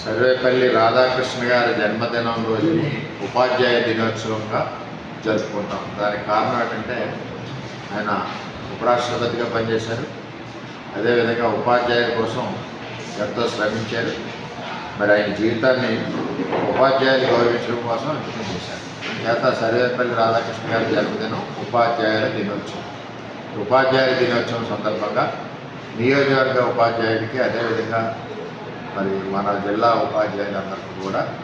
సర్వేపల్లి రాధాకృష్ణ గారి జన్మదినం రోజుని ఉపాధ్యాయ దినోత్సవంగా జరుపుకుంటాం. దానికి కారణం ఏంటంటే ఆయన ఉపరాష్ట్రపతిగా పనిచేశారు. అదేవిధంగా ఉపాధ్యాయుల కోసం ఎంతో శ్రమించారు. మరి ఆయన జీవితాన్ని ఉపాధ్యాయులు గౌరవించడం కోసం అంకితం చేశారు. చేత సర్వేపల్లి రాధాకృష్ణ గారి జన్మదినం ఉపాధ్యాయుల దినోత్సవం. ఉపాధ్యాయుల దినోత్సవం సందర్భంగా నియోజకవర్గ ఉపాధ్యాయుడికి, అదేవిధంగా మరి మన జిల్లా ఉపాధ్యాయులందరికీ కూడా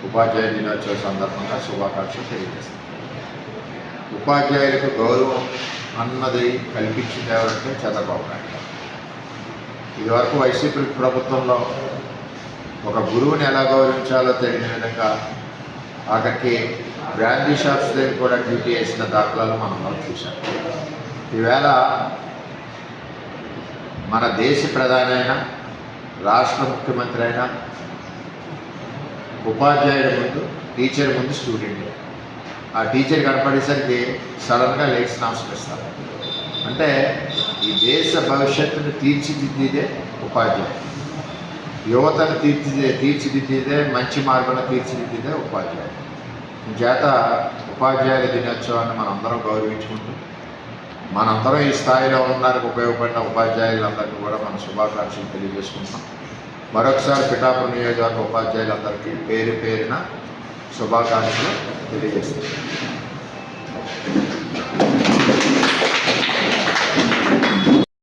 ఉపాధ్యాయ దినోత్సవం సందర్భంగా శుభాకాంక్షలు తెలియజేస్తాం. ఉపాధ్యాయులకు గౌరవం అన్నది కల్పించింది ఎవరంటే చంద్రబాబు నాయుడు. ఇదివరకు వైసీపీ ప్రభుత్వంలో ఒక గురువుని ఎలా గౌరవించాలో తెలియని విధంగా ఆఖరికి బ్రాందీ షాప్స్ దగ్గర కూడా డ్యూటీ చేసిన దాఖలాలు మనం చూసాం. ఈవేళ మన దేశ ప్రధాని అయినా, రాష్ట్ర ముఖ్యమంత్రి అయినా ఉపాధ్యాయుడి ముందు, టీచర్ ముందు స్టూడెంట్. ఆ టీచర్ కనపడేసరికి సడన్గా లేచి నమస్కరిస్తారు. అంటే ఈ దేశ భవిష్యత్తును తీర్చిదిద్దేదే ఉపాధ్యాయుడు. యువతను తీర్చిదిద్దేదే, మంచి మార్గంలో తీర్చిదిద్దేదే ఉపాధ్యాయుడు. చేత ఉపాధ్యాయుల దినోత్సవాన్ని మనందరం గౌరవించుకుంటూ, మనందరం ఈ స్థాయిలో ఉండడానికి ఉపయోగపడిన ఉపాధ్యాయులందరికీ కూడా మన శుభాకాంక్షలు తెలియజేసుకుంటాం. మరొకసారి పిఠాపురం నియోజకవర్గ ఉపాధ్యాయులందరికీ పేరు పేరున శుభాకాంక్షలు తెలియజేస్తున్నాం.